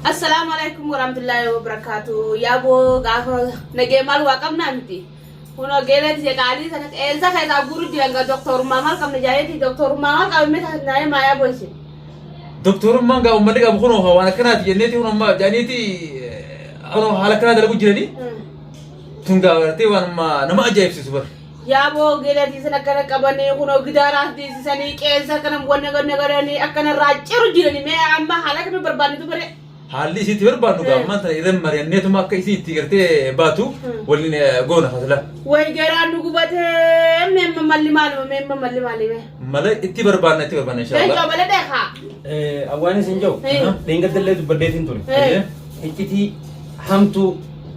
السلام عليكم ورحمة الله وبركاته يا أبو غافر نجمال واقمنا أنتي هنا قلت يا قالي سنة إلزا كذا أقول جيرانك دكتور مامال كم نجايتي دكتور مامال كم متى ناي ما يا بوشي دكتور مانجا ومالك أبو خنو هو أنا كنت جنيتي هنا ما جنيتي أنا حالا كنت أقول جراني تونجا ورتي وأنا ما نما أجايب سيسبر يا أبو قلت سنة كنا كبني هنا قدرات دي سنة إلزا كنا بونا غني أكنا راجع جيراني ما أما حالا كنا برباني تبرة حالي سيتي بربانو كا ما ترى إذا مريان نيتو ما كيسي تيجرتي باتو ولين جونا فضلا ويجران نقبته مم مالي ملا إتي بربان إن شاء الله ده جواب ده خا أواني سنجو دينغت اللي تبديتين توري إكتي همتو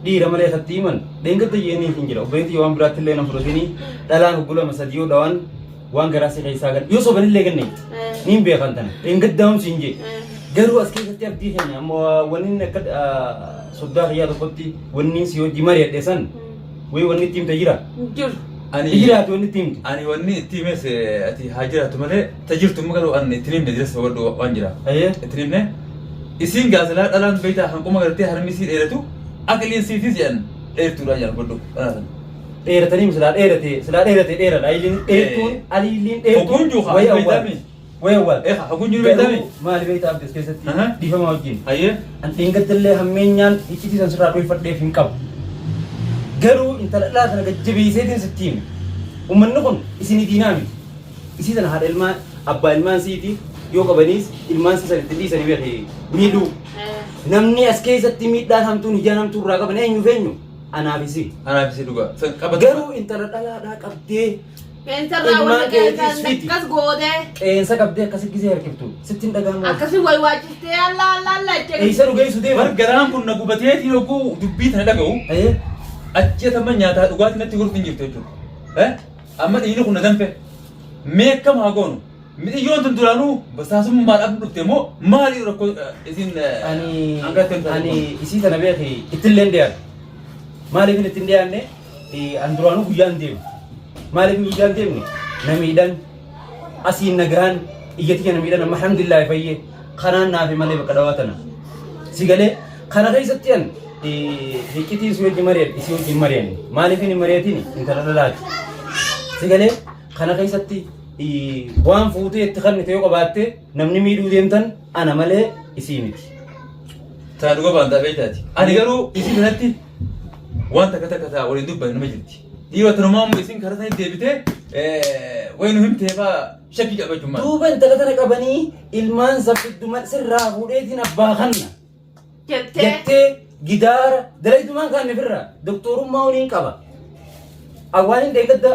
دي رمالي ختيمن دينغت يني سنجلو بنتي يوم برات اللي نفروديني دلان هقوله مسديو دوان وان غراسي كيساغن يوسف بني لغني نيم بيخانتنا دينغت داون سنجي garuu as keessatti abdii keenya amma wanni akka soddaa hiyyaa tokkotti wanni si hojii mari'adhe san wanni itti himte jira jiraatu wanni itti himte ani wanni itti himes ati haa jiraatu malee tajirtu magaruu an itti himne jiras wadhu waan jira itti himne isiin gaasalaa dhalaan beeytaa hanquma gartee harmi sii dheeratu aqliin siitis jedhan dheertuudha jedhan wadhu dhalaatan dheeratanii silaa dheerate dheeradha dheertuun aliiliin dheertuun wayii awwaal ويوال إيه أقول جل بيتامي ما اللي بيتام بس كيسة دي فما وجين أيه أنت إنك تلله همينيان يكتي سنسرات ويفرد فين كاب قالوا أنت لا تنا جبي سيدين ستين ومن نقول إسني دينامي إسي أنا هذا الماء أبا الماء سيتي يوكا بنيس الماء سيسان تدي سني بيري ميدو نمني أسكيسة تيميد دان هم تون هجانم تون راقب نينيو فينيو أنا بيسي دوغا قالوا أنت لا كابتي Pensarraa wanta keessan kas goode. Qeensa qabdee akkasii gisee harkiftu sittiin dhagahamu. Akkasii wayi waachistee alla jechuudha. Eessa dhugeessu deema. Bar garaan kun na gubatee dhiyoo dubbii tana dhaga'u. Ajjeetama nyaataa dhugaatii natti gortu hin jirtu jechuudha. Amma dhiirri kun na danfe meeqam haa goonu. Midhiyyoon tun duraanuu basaasummaadhaaf dhufte moo maali rakkoo isin ani isii tana beekee ittillee dhiyaatu. Maaliif ittiin dhiyaanne an duraanuu guyyaan deemu. maaliif miidhaan deemne namiidhaan asiin nagaan iyyatti kana miidhaan amma alhamdulillah fayyee kanaan naafi malee bakka dhawaatana si galee kana keessatti an hiqitiin si wajji mari'an isi wajji mari'an maaliif hin mari'atiin intala dhalaati si galee kana keessatti waan fuutee itti kannite yoo qabaatte namni miidhuu deemtan ana malee isii miti. Taa dhuga baantaa beektaati. Ani garuu isii kanatti waan takka ta'a waliin dubbanne nama jirti. Iyo termom isin karena debite waynu himteeba shakki qabachuma duuba intala tana qabanii ilmaan sabidduman sirraa fuudheetiin abbaa kanna jettee gidaara dalaytumaan kan nifirra doktorummaa waliin qaba awwaalin deeggadda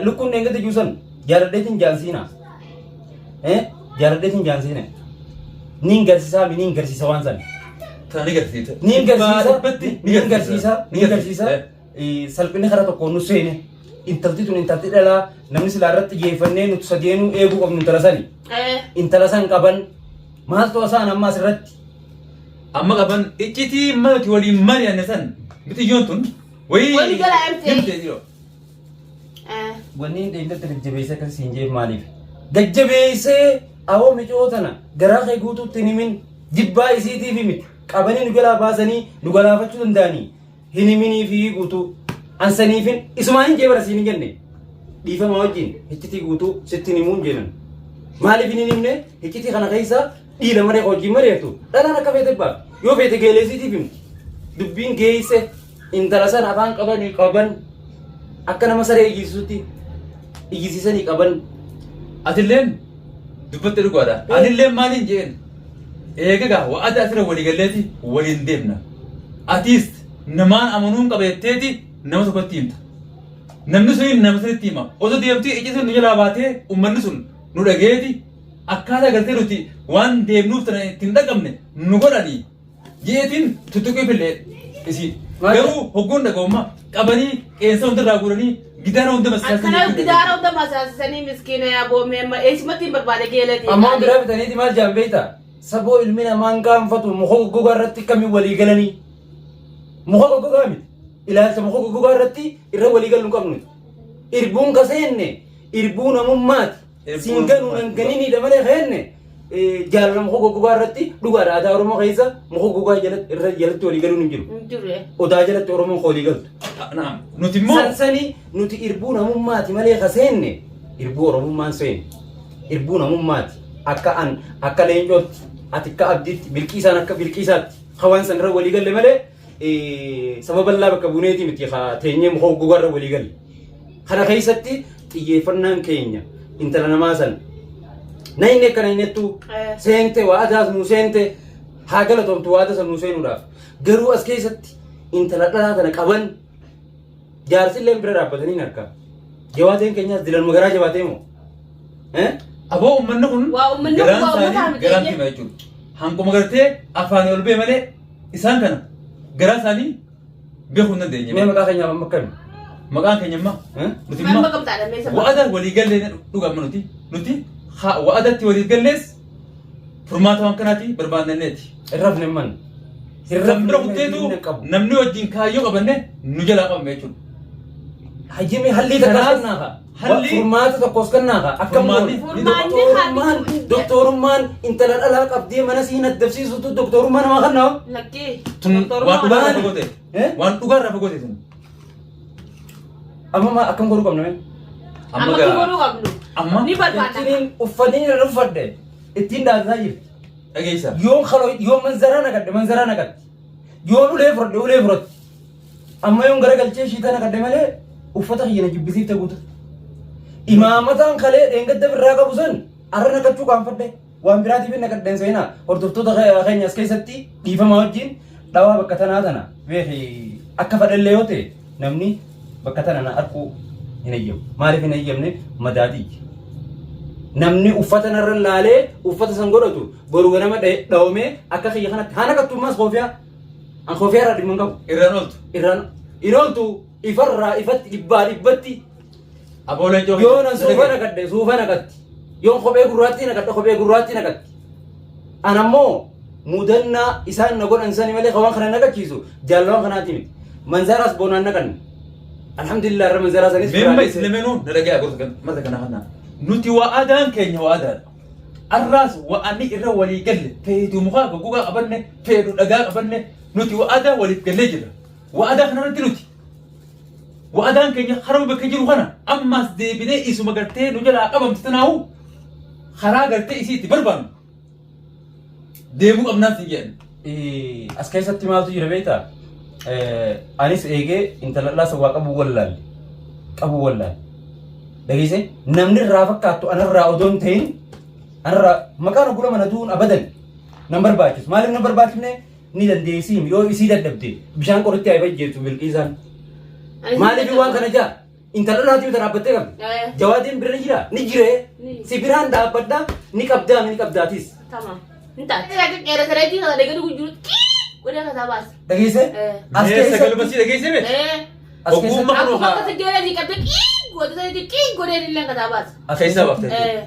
lukkuun deeggadda juusan jaaladheetiin jaansiina jaaladheetiin jaansiina niin garsiisaa niin garsiisa waan san tani garsiisa niin garsiisa salphina karaa tokkoon nu seene intalti tun intalti dhalaa namni silaa irratti geeffannee nuti sadeenuu eeguu qabnu intala sani intala san qaban maaltu isaan amma asirratti amma qaban iccitii maalti waliin mari'anne san bitiyyoon tun wayii galaa himtee jiro wanni deeggarta gajjabeessee akkasii hin jeef maaliif gajjabeessee awoo micoo tana garaa kee guutuutti hin himin jibbaa isiitiif miti qabanii nu galaa baasanii nu galaafachuu danda'anii hinimini fi guutu ansaniifin isumaan jeebara siin jenne dhiifama wajjin hiccitii guutu sittin himuun jennan maaliif hin himne hiccitii kana keessa dhiira maree wajjin mareertu dhalaan akka feete baaf yoo feete geeleesiitiif himti dubbiin geesse intala san afaan qabanii qaban akka nama saree iyyisuutti iyyisiisanii qaban atilleen dubbatte dhugaadha anilleen maaliin jeen eegagaa wa'ada asirra waliigalleeti waliin deemna atiis namaan amanuun qabeetteeti nama tokkotti himta. Namni sun nama sanitti hima. Osoo deemtii ijji sun nu jalaa baatee uummanni sun nu dhageeti akkaataa gartee nuti waan deemnuuf tana ittiin dhaqabne nu godhanii jeetiin tuttuqee fillee isii. Garuu hoggoon dhaga'ummaa qabanii qeensa hundarraa guuranii gidaara hunda masaasanii. Akkana gidaara hunda masaasanii miskiina yaaboo meemma eessumatti hin barbaade geelati. Ammoo biraa bitaniiti maal jaan beektaa? Saboo ilmi namaan gaanfatu muka goggogaa irratti akkamiin walii galanii. Muka goggogaa miti. Ilaalcha muka goggogaa irratti irra walii galuu qabnu. Irbuun kaseenne irbuu namummaati. Siin ganuu nan ganiniidha malee feenne jaalala muka goggogaa irratti dhugaadha aadaa Oromoo keessa muka goggogaa jalatti walii galuun hin jiru. Odaa jalatti Oromoon walii galtu. Nuti immoo Sansanii nuti irbuu namummaati malee kaseenne irbuu Oromummaan seenne irbuu namummaati akka leencootti ati akka abdiitti bilqiisaan akka bilqiisaatti hawaan san irra walii galle malee sababa laa bakka buuneeti miti teenyee muka goggogaa irra walii galle. Kana keessatti xiyyeeffannaan keenya intala namaa san nainne kana innettu seente waa adaas nuu seente haa galatoomtu waa adasa nuu seenuudhaaf garuu as keessatti intala dhalaa tana qaban jaarsilleen bira dhaabbatanii hin argaa jawaateen keenyaas dilanuma garaa jabaatee moo aboo uummanni kun garaan isaanii garaan hima jechuudha. Hanquma gartee afaan ol bee malee isaan kana garaa isaanii beekuu hin dandeenye. Mee maqaa keenyaaf amma akkami? Maqaan keenya immoo nuti immoo wa'ada walii gallee dhugamma nuti wa'adatti walii gallees furmaata waan kanaati barbaadneeti. Irrafne man. Sambira kutteetu namni wajjin kaayyoo qabanne nu jalaa qabame jechuudha. Hajjimi hallii takkaasannaaqa. Furmaata tokkos kannaaqa. Akkam doktorummaan intala dhalaa qabdee mana siin addabsiisutu doktorummaa namaa kannaawu. Lakkee. Waan dhugaarraa fagoote. Waan dhugaarraa fagoote sun. Amma akkam godhuu qabna mee? Amma kan godhuu qabnu. Amma Ni barbaada. Ittiin uffatanii irra uffadde ittiin dhaabataa jirti. dhageessa. Yoon manzaraa naqadde yoon ulee fudhadde. Amma yoon gara galchee shiitaa naqadde malee uffata hiyyana jibbisiif ta'uutu. Imaamataan kalee dheengadda birraa qabu san arra naqachuu qaanfadde waan biraatiif naqaddeen seenaa hordoftoota keenya as keessatti dhiifamaa wajjin dhawaa bakka tanaa tana beeki akka fadhallee yoo ta'e namni bakka tana na arkuu hin eeyyamu. Maaliif hin eeyyamne madaadii. Namni uffata narra laalee uffata san godhatu boru ganama dhawamee akka kiyya kanatti haa naqattummaas koofiyaa an koofiyaa irraa dhimma hin qabu. Irraan Irooltu ifarraa ifatti dhibbatti. Abooleen joo. Yoon an suufa naqatti. Yoon kophee gurraattii naqatti. An ammoo mudannaa isaan na godhan sani malee waan kana naqachiisu jaalawwan kanaati miti. Manzaraas boonaan naqanne. Alhamdulillah irra manzaraa sanis. Memma islaameenuu na dhagee agartu mata kana kana. Nuti wa'adaan keenya wa'adaadha. Arraas wa'anni irra walii galle feetu mukaa gogaa qabanne feetu dhagaa qabanne nuti wa'adaa waliif gallee jira. Wa'adaa kanarratti nuti wa'adaan keenya harama bakka jiru kana ammas deebinee isuma gartee nu jalaa qabamte tanaahu karaa gartee isii itti barbaannu deemuu qabnaan sin jedhan. As keessatti maaltu jira beektaa? Anis eegee intala dhaasa waa qabu wallaale. Dhageesse namni irraa fakkaattu anarraa odoon ta'in anarraa maqaan ogula mana du'uun abadan nan barbaachisu. Maaliif nan barbaachifne ni dandeessiim yoo isii dadhabde bishaan qoritti haa ifajjeetu bilqiisaan. Maaliif waan kana jaa intala dhaatiif dhaabbattee qabdi. Jawaadiin bira jira ni jiree si biraan dhaabbadda ni qabdaatis. Dhageesse As keessatti dhageesse beet.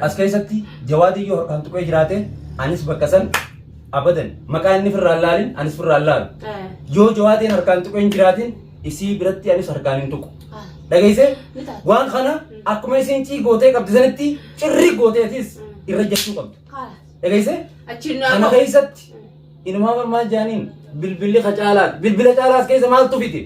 As keessatti jawaadii yoo harkaan tuqee jiraate anis bakka san abadan maqaan inni firraan laalin anis firraan laalu. Yoo jawaadiin harkaan tuqee hin jiraatin isii biratti anis harkaan hin tuqu. Dhageesse waan kana akkuma isiin cii gootee qabdi sanitti cirrii gooteetis irra jechuu qabdu. Dhageesse kana keessatti inumaa maal jaaniin bilbilli caalaas keessa maaltu fite?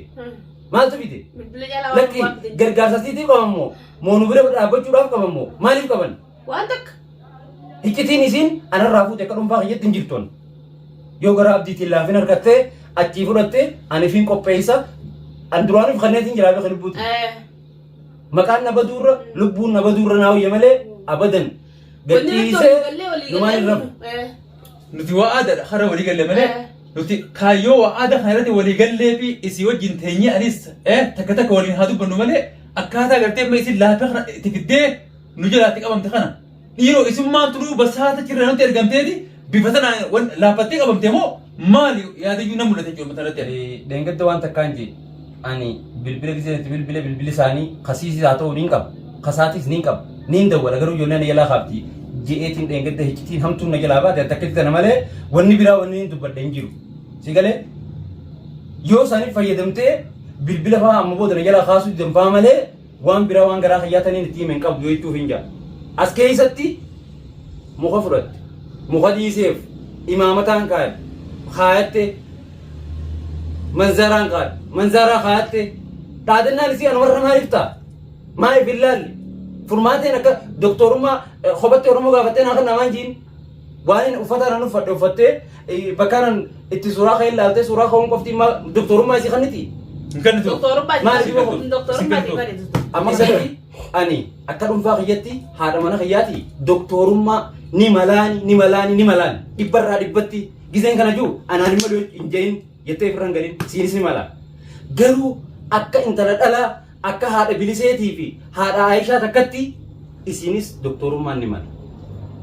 Lakki gargaarsasiitiif qabammoo moonu bira dhaabbachuudhaaf qabammoo maaliif qaban? Waan takka. Hiccitiin isiin anarraa fuute akka dhuunfaa kiyyatti hin jirtoon. Yoo gara abdiitiin laafin harkattee achii fudhattee anifiin qopheessa an duraaniif kanneetiin jiraa beeka lubbuuti. Maqaan na baduurra lubbuun na baduurra naa huyya malee abadan gadhiisee numaan hin rafu. Nuti wa'aadha hara walii galle malee nuti kaayyoo wa'aada kana irratti walii gallee fi isii wajjin teenyee anis takka waliin haa dubbannu malee akkaataa gartee amma isin laafee kana itti fiddee nu jalaatti qabamte kana dhiiroo isummaan turuu basaata cirra nutti ergamteeti bifa sanaan laaffattee qabamte moo maali yaadayyuu na mul'ate jiru mata irratti. Deengadda waan takkaan jee ani bilbila giseenatti bilbili isaanii kasiisis haa ta'u niin qaba kasaatis niin qaba niin dawwala garuu ijoolleen yalaa qaabdi. Jeetiin dheengadda hiccitiin hamtuun na jalaa baate takkatti kana malee wanni biraa wanni hin dubbadde hin jiru. Si galee yoo isaaniif fayyadamtee bilbila fa'aa amma booda na jalaa kaasuu danfaa malee waan biraa waan garaa fayyaataniin itti himeen qabdu jechuuf hin jaa. As keessatti muka fudhatte مقديسيف إمامتان قال خايته منزران قال منزرا خايته تعدلنا لسي أنا مرة ما يفتح ما يبلال فرماتين أك دكتور ما خبرت ورمو قافتين آخر نمانجين وين وفترة نفتة بكرن اتصورا خيل لالته سورا خون كفتي ما دكتور ما يصير خنتي Kan itu. دكتور ما ما أدري بقول. دكتور ما دي أما سألي أني أكرم فاقيتي هذا mana خياتي دكتور ما نمالاني إبرة إبتي جزين كنا جو أنا نملو إنجين يتفرن قلين سيني مالا قالوا أكا إنترنت ألا أكا هذا بليسيتي في هذا عايشة تكتي إسينيس دكتور ما نمال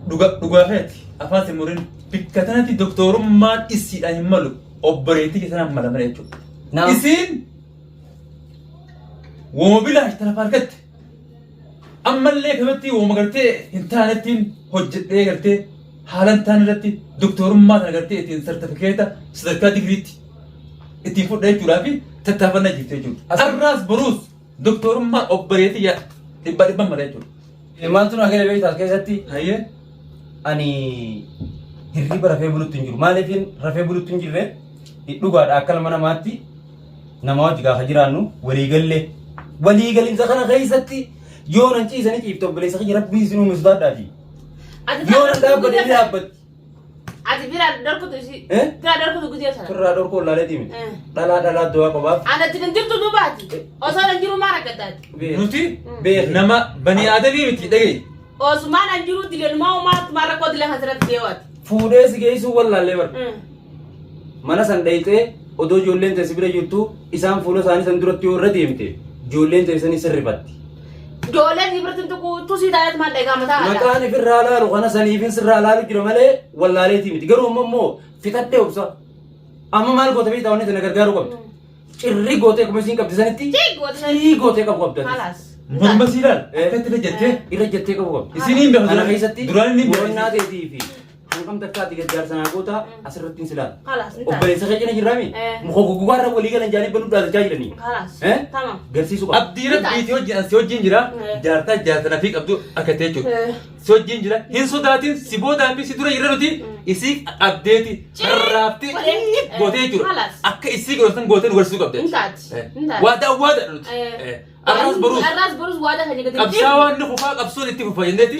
Duga hati. Apa sih murin? Pikatnya ti doktor man isi aja malu. Operasi kita nama malam itu. Nah. Isin. وموبيلها اشترى فاركت اما اللي كمتي وما قلتي انت انتين حجت ليه قلتي حالا انت قلتي دكتور ما قلتي انت سيرتيفيكيت سيرتيفيكيت ديجريت انت فوق ده جرافي تتابعنا جبت جو الراس بروس دكتور ما اوبريتي يا تبقى ما مريتو ما تنو اخر بيت اسكيتي هي اني هري برافي بلو تنجر ما لفين رافي بلو تنجر دوغا اكل منا ماتي نماوج غا خجرانو ولي قال إنت خنا خيستي يوم أنتي سنة كيف تبلي سخي ربي سنو مصدر دادي يوم أنت بدي لابد عادي بيرا داركو تجي بيرا داركو تجي أصلا ترى دور كل لالي ديم لا دوا كباب أنا تنجر تدوباتي أصلا نجرو ما ركضت نوتي نما بني آدمي متي دقي أصلا نجرو تلين ما ركض له حسرت ديوات فودس جيسو ولا ليبر mana sandaite odo jollen tesibira juttu isam fulo sani sandurati orra deemte jollen tesani sirribatti jollen ibratin tu si dayat ma dega mata makan firrala ro kana sanifin sirrala jiro male wallale timiti garu mommo fitatte obsa amma mal gote bi tawne tena gargaru ko irri gote ko mesin kabdi saniti ci gote ko kabdi خلاص من بسيلال أنت تجته irra jette ko ko isinin be ana kaysatti durani ni bonna de tifi Angkam takati kejar sana kota asratin silat. خلاص انت Obbolei sakit ni jirami. Muka guguara boleh kan jadi belum ada cair ni. خلاص تمام Gersi suka. abdirat video sojin jira jarta nafik abdu akatecho sojin jira hin sodatin siboda ambi sidura yiraruti isi update rafti gotecho akka isi gotan goten warsu kabde انت wada الراس بروز واضح انك absawan ni khufa absun itti khufa yendeti